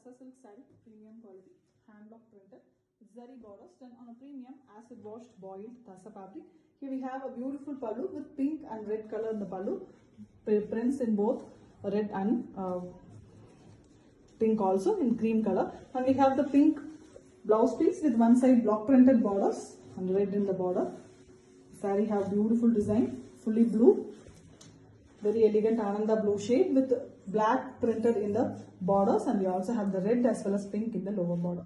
Tassa silk saree, premium quality, hand block printed, zari borders done on a premium acid washed boiled Tassa fabric. Here we have a beautiful pallu with pink and red color in the pallu, prints in both red and pink also in cream color, and we have the pink blouse piece with one side block printed borders and red in the border. Saree have beautiful design, fully blue, very elegant Ananda blue shade with black printed in the borders, and we also have the red as well as pink in the lower border.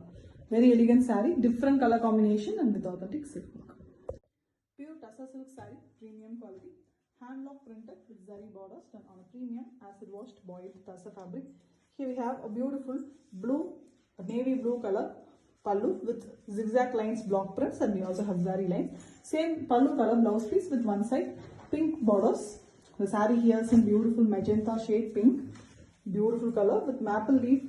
Very elegant saree, different color combination and with authentic silk work. Pure Tassa silk saree, premium quality, hand block printed with zari borders done on a premium acid washed boiled Tassa fabric. Here we have a beautiful blue, navy blue color pallu with zigzag lines block prints, and we also have zari lines. Same pallu color blouse piece with one side pink borders. The saree here is in beautiful magenta shade pink, beautiful color with maple leaf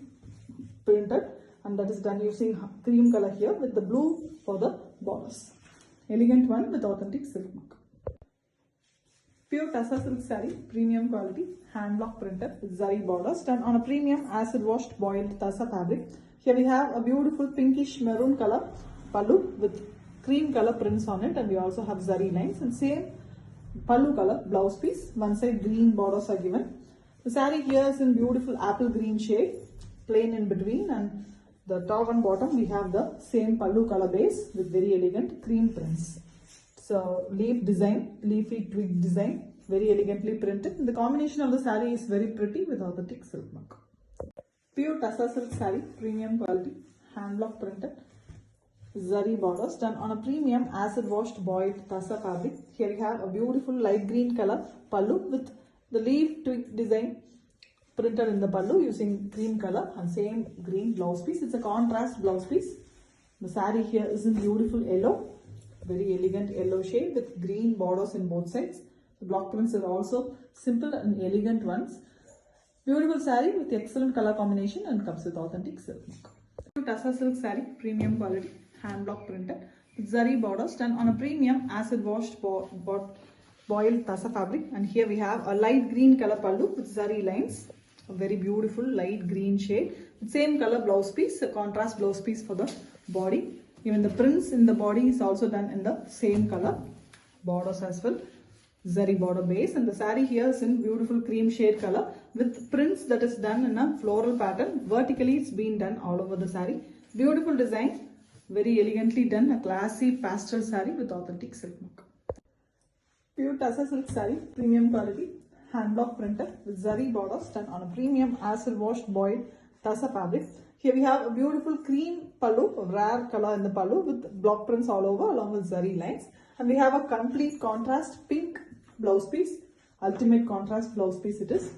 printed, and that is done using cream color here with the blue for the borders. Elegant one with authentic silk mark. Pure Tassa silk saree, premium quality, hand block printed with zari borders done on a premium acid washed boiled Tassa fabric. Here we have a beautiful pinkish maroon color pallu with cream color prints on it, and we also have zari lines, and same pallu color blouse piece, one side green borders are given. The saree here is in beautiful apple green shade, plain in between, and the top and bottom we have the same pallu color base with very elegant cream prints. So leaf design, leafy twig design, very elegantly printed. The combination of the saree is very pretty with authentic silk mark. Pure Tassa silk saree, premium quality, hand block printed, zari borders done on a premium acid washed boiled Tassa fabric. Here we have a beautiful light green color pallu with the leaf twig design printed in the pallu using cream color, and same green blouse piece. It's a contrast blouse piece. The saree here is in beautiful yellow, very elegant yellow shade with green borders in both sides. The block prints are also simple and elegant ones. Beautiful saree with excellent color combination and comes with authentic silk mark. Tassa silk saree, premium quality, hand block printed with zari borders done on a premium acid washed boiled Tassa fabric, and here we have a light green color pallu with zari lines, a very beautiful light green shade with same color blouse piece, a contrast blouse piece for the body. Even the prints in the body is also done in the same color, borders as well, zari border base, and the saree here is in beautiful cream shade color with prints that is done in a floral pattern. Vertically it's been done all over the saree. Beautiful design, very elegantly done, a classy pastel saree with authentic silk mark. Pure Tassa silk saree, premium quality, hand block printed with zari borders done on a premium acid washed boiled Tassa fabric. Here we have a beautiful cream pallu, a rare color in the pallu with block prints all over along with zari lines, and we have a complete contrast pink blouse piece, ultimate contrast blouse piece it is.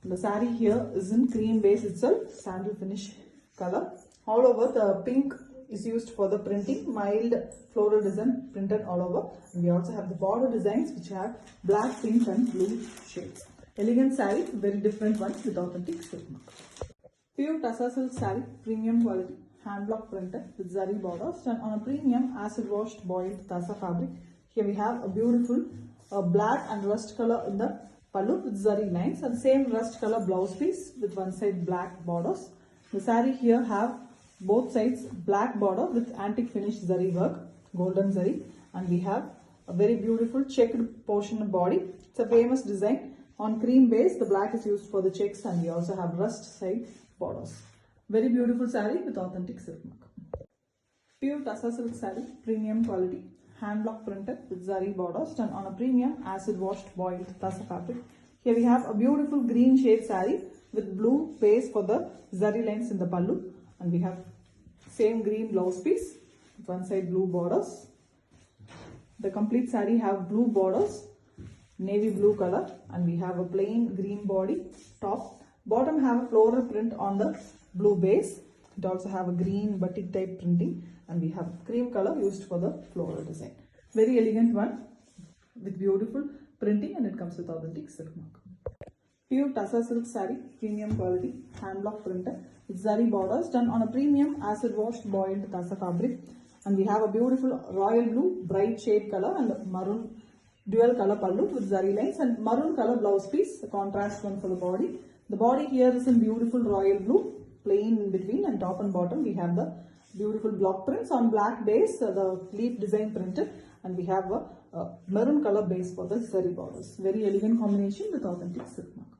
The saree here is in cream base itself, sandal finish color. All over the pink is used for the printing, mild floral design printed all over. And we also have the border designs which have black, pink and blue shades. Elegant saree, very different ones with authentic silk mark. Pure Tassa silk saree, premium quality, hand block printed with zari borders done on a premium acid washed boiled Tassa fabric. Here we have a beautiful black and rust color in the pallu with zari lines, and same rust color blouse piece with one side black borders. The saree here have both sides black border with antique finish zari work, golden zari, and we have a very beautiful checked portion of body. It's a famous design on cream base. The black is used for the checks, and we also have rust side borders. Very beautiful saree with authentic silk mark. Pure Tassa silk saree, premium quality, hand block printed with zari borders done on a premium acid washed boiled Tassa fabric. Here we have a beautiful green shade saree with blue base for the zari lines in the pallu, and we have same green blouse piece with one side blue borders. The complete saree have blue borders, navy blue color, and we have a plain green body top. Bottom have a floral print on the blue base. It also have a green batik type printing, and we have cream color used for the floral design. Very elegant one with beautiful printing, and it comes with authentic silk mark. Pure Tassa silk saree, premium quality, hand block printed with zari borders done on a premium acid washed boiled Tassa fabric, and we have a beautiful royal blue bright shade color and maroon dual color pallu with zari lines, and maroon color blouse piece, a contrast one for the body. The body here is in beautiful royal blue plain in between, and top and bottom we have the beautiful block prints on black base, the leaf design printed, and we have a maroon color base for the zari borders. Very elegant combination with authentic silk mark.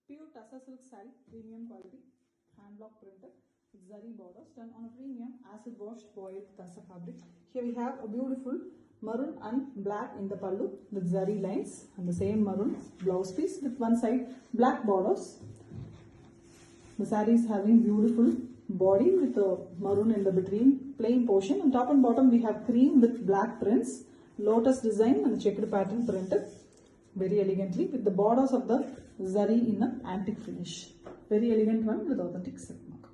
Pure Tussar silk saree, premium quality, hand block printed with zari borders done on a premium acid washed boiled Tussar fabric. Here we have a beautiful maroon and black in the pallu with zari lines, and the same maroon blouse piece with one side black borders. The saree is having beautiful body with a maroon in the between plain portion. On top and bottom we have cream with black prints, lotus design and checked pattern printed very elegantly with the borders of the zari in an antique finish. Very elegant one with authentic silk mark.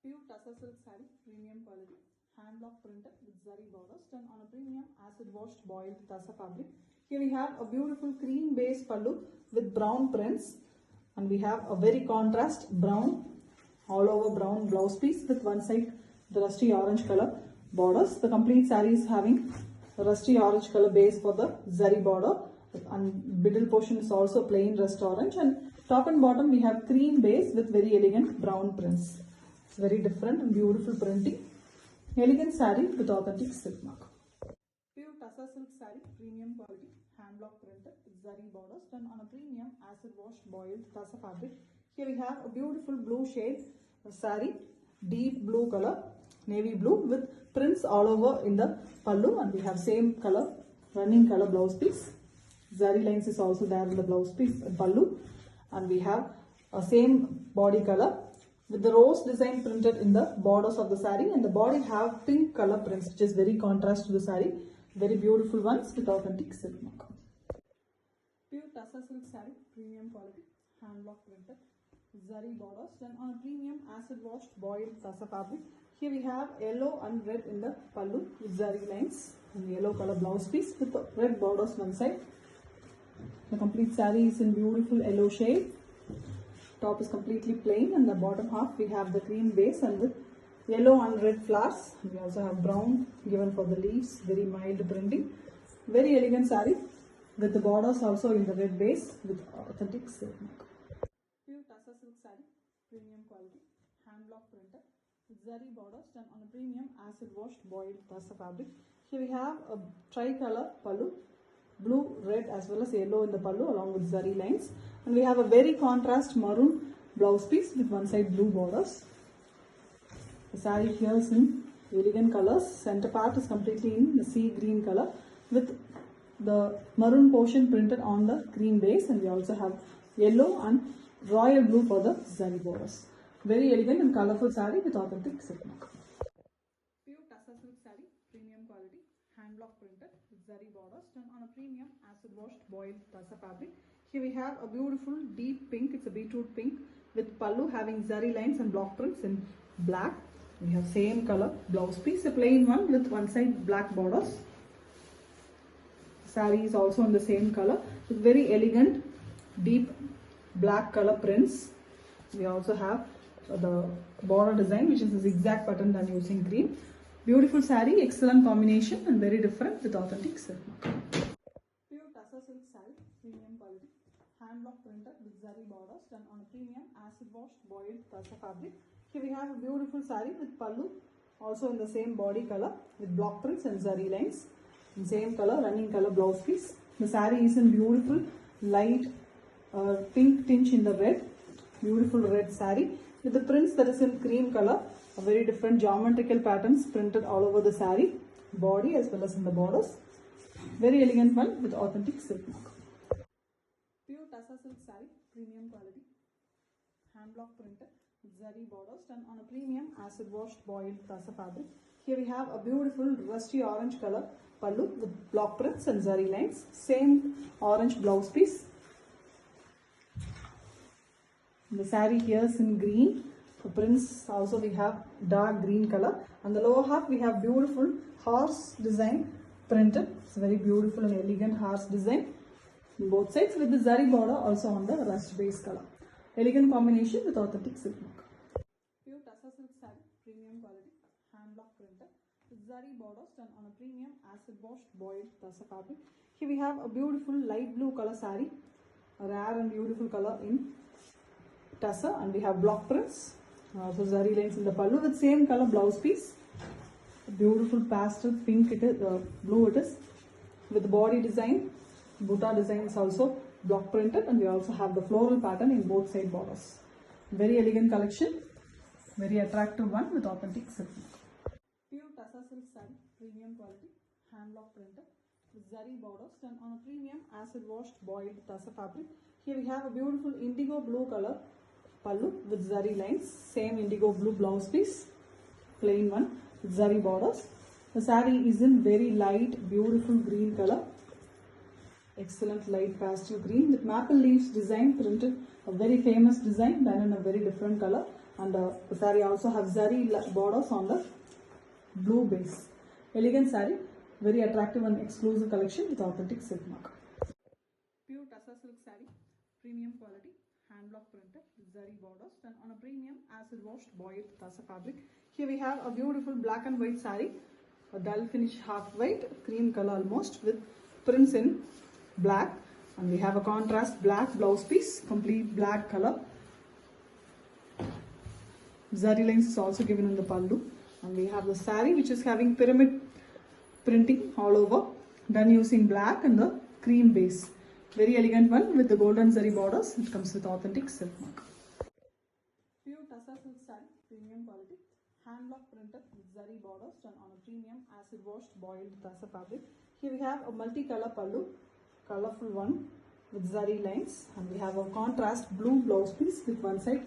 Pure Tussar silk saree, premium quality, hand block printed with zari borders done on a premium acid washed boiled Tussar fabric. Here we have a beautiful cream base pallu with brown prints, and we have a very contrast brown, all over brown blouse piece with one side the rusty orange color borders. The complete saree is having a rusty orange color base for the zari border, and middle portion is also plain rust orange, and top and bottom we have cream base with very elegant brown prints. It's very different and beautiful printing. Elegant saree with authentic silk mark. Pure Tussar silk saree, premium quality, hand block printed with zari borders done on a premium acid washed boiled Tussar fabric. Here we have a beautiful blue shade saree, deep blue color, navy blue with prints all over in the pallu, and we have same color running color blouse piece. Zari lines is also there in the blouse piece pallu, and we have a same body color with the rose design printed in the borders of the saree, and the body have pink color prints which is very contrast to the saree. Very beautiful ones with authentic silk mark. Pure Tussar silk saree, premium quality, hand block printed, zari borders done on a premium acid washed boiled Tussar fabric. Here we have yellow and red in the pallu with zari lines, and yellow color blouse piece with the red borders one side. The complete saree is in beautiful yellow shade. Top is completely plain, and the bottom half we have the cream base and with yellow and red flowers. We also have brown given for the leaves, very mild printing. Very elegant saree with the borders also in the red base with authentic silk mark. Pure Tussar silk saree, premium quality, hand block printed with zari borders done on a premium acid washed boiled Tussar fabric. Here we have a tricolor pallu, blue, red as well as yellow in the pallu along with zari lines, and we have a very contrast maroon blouse piece with one side blue borders. The saree here is in elegant colors. Center part is completely in the sea green color with the maroon portion printed on the green base, and we also have yellow and royal blue for the zari borders. Very elegant and colorful saree with authentic silk mark. Pure Tussar silk saree, premium quality, hand block printed with zari borders done on a premium acid washed boiled Tussar fabric. Here we have a beautiful deep pink, it's a beetroot pink with pallu having zari lines and block prints in black. We have same color blouse piece, a plain one with one side black borders. Saree is also in the same color with very elegant deep black color prints. We also have the border design which is a zigzag pattern done using green. Beautiful saree, excellent combination and very different with authentic silk mark. Pure Tussar silk saree, premium quality, hand block printed with zari borders done on a premium acid washed boiled Tussar fabric. Here we have a beautiful saree with pallu also in the same body color with block prints and zari lines. In same color, running color blouse piece. The saree is in beautiful light pink tinge in the red. Beautiful red saree with the prints that is in cream color. A very different geometrical patterns printed all over the saree, body as well as in the borders. Very elegant one with authentic silk mark. Pure Tussar silk saree, premium quality, hand block printed with zari borders done on a premium acid washed boiled Tussar fabric. Here we have a beautiful rusty orange color pallu with block prints and zari lines. Same orange blouse piece. The saree here is in green. The prints also we have dark green color, and the lower half we have beautiful horse design printed. It's very beautiful and elegant horse design on both sides with the zari border also on the rust base color. Elegant combination with authentic silk mark. Pure Tussar silk saree, premium quality, hand block printed with zari borders done on a premium acid washed boiled Tussar fabric. Here we have a beautiful light blue color saree, a rare and beautiful color in Tussar, and we have block prints Also zari lines in the pallu with same color blouse piece. Beautiful pastel pink it is, blue it is. With the body design, butta design is also block printed, and we also have the floral pattern in both side borders. Very elegant collection, very attractive one with authentic silk. Pure Tassa silk saree, premium quality, hand block printed with zari borders done on a premium acid washed boiled Tassa fabric. Here we have a beautiful indigo blue color pallu with zari lines, same indigo blue blouse piece, plain one with zari borders. The saree is in very light, beautiful green color. Excellent light pastel green with maple leaves design printed, a very famous design done in a very different color, and the saree also have zari borders on the blue base. Elegant saree, very attractive and exclusive collection with authentic silk mark. Pure Tassa silk saree, premium quality, hand block printed with zari borders done on a premium acid washed boiled Tassa fabric. Here we have a beautiful black and white saree, a dull finish half white, cream color almost with prints in black, and we have a contrast black blouse piece, complete black color. Zari lines is also given in the pallu, and we have the saree which is having pyramid printing all over, done using black and the cream base. Very elegant one with the golden zari borders. It comes with authentic silk mark. Pure Tassa silk saree, premium quality, hand block printed with zari borders done on a premium acid washed boiled Tassa fabric. Here we have a multicolor pallu, colorful one with zari lines, and we have a contrast blue blouse piece with one side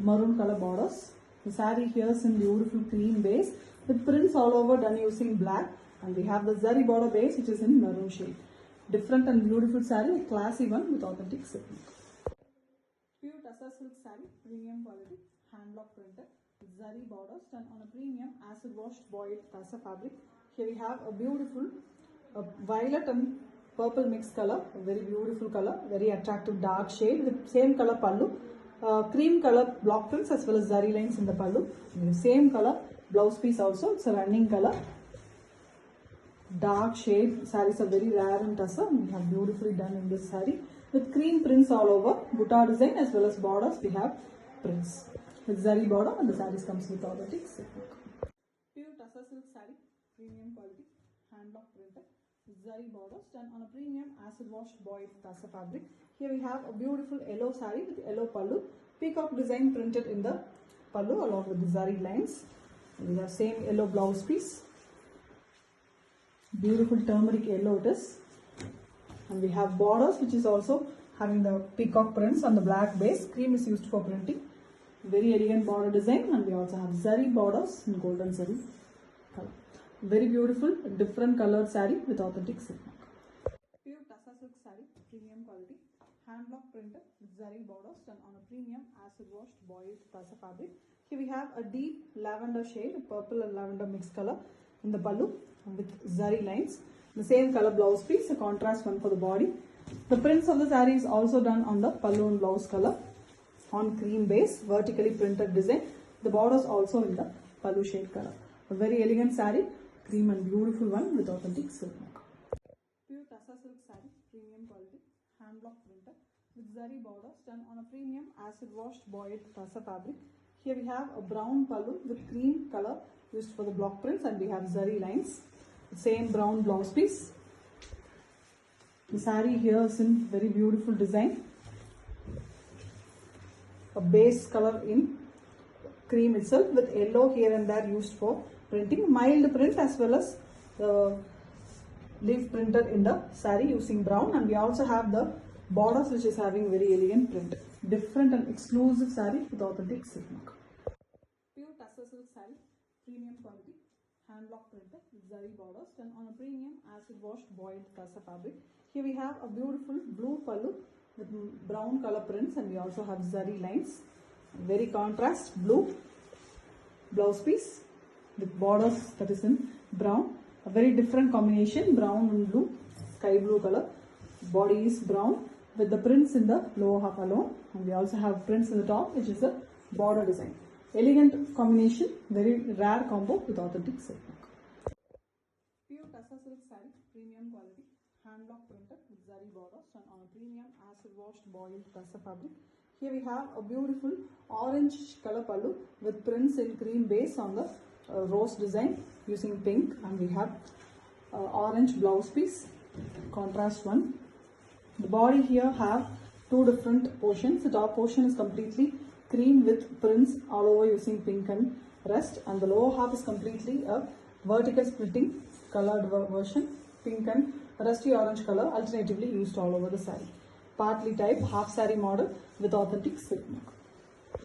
maroon color borders. The saree here is in beautiful cream base with prints all over done using black, and we have the zari border base which is in maroon shade. Different and beautiful saree, a classy one with authentic silk. Pure Tassa silk saree, premium quality, hand block printed with zari borders done on a premium acid washed boiled Tassa fabric. Here we have a beautiful violet and purple mixed color, a very beautiful color, very attractive dark shade with same color pallu, cream color block prints as well as zari lines in the pallu. Same color blouse piece also, it's a running color. Dark shade sarees are very rare in Tassa. We have beautifully done in this saree with cream prints all over, butta design as well as borders. We have prints with zari border, and the sarees comes with authentic silk. Pure Tassa silk saree, premium quality, hand block printed with zari borders done on a premium acid washed boiled Tassa fabric. Here we have a beautiful yellow saree with yellow pallu, peacock design printed in the pallu along with the zari lines. And we have same yellow blouse piece, beautiful turmeric yellow it is, and we have borders which is also having the peacock prints on the black base. Cream is used for printing. Very elegant border design, and we also have zari borders in golden zari color. Very beautiful, different colored saree with authentic silk mark. Pure Tassa silk saree, premium quality, hand block printed with zari borders done on a premium acid washed boiled Tassa fabric. Here we have a deep lavender shade, purple and lavender mixed color in the pallu with zari lines. The same color blouse piece, a contrast one for the body. The prints of the saree is also done on the pallu and blouse color on cream base, vertically printed design. The borders also in the pallu shade color. A very elegant saree, cream and beautiful one with authentic silk mark. Pure Tassa silk saree, premium quality, hand block printed with zari borders done on a premium acid washed boiled Tassa fabric. Here we have a brown pallu with cream color used for the block prints, and we have zari lines. Same brown blouse piece. The saree here is in very beautiful design. A base color in cream itself with yellow here and there used for printing. Mild print as well as the leaf printed in the saree using brown, and we also have the borders which is having very elegant print. Different and exclusive saree with authentic silk mark. Pure Tassa silk saree, premium quality, hand block printed with zari borders done on a premium acid washed boiled Tassa fabric. Here we have a beautiful blue pallu with brown color prints, and we also have zari lines. Very contrast blue blouse piece with borders that is in brown. A very different combination, brown and blue, sky blue color. Body is brown with the prints in the lower half alone, and we also have prints in the top which is a border design. Elegant combination, very rare combo with authentic silk mark. Pure Tassa silk saree, premium quality, hand block printed with zari borders done on a premium acid washed boiled Tassa fabric. Here we have a beautiful orange color pallu with prints in cream base on the rose design using pink, and we have orange blouse piece, contrast one. The body here have two different portions. The top portion is completely cream with prints all over using pink and rust, and the lower half is completely a vertical splitting colored version, pink and rusty orange color alternatively used all over the saree. Partly type half saree model with authentic silk mark.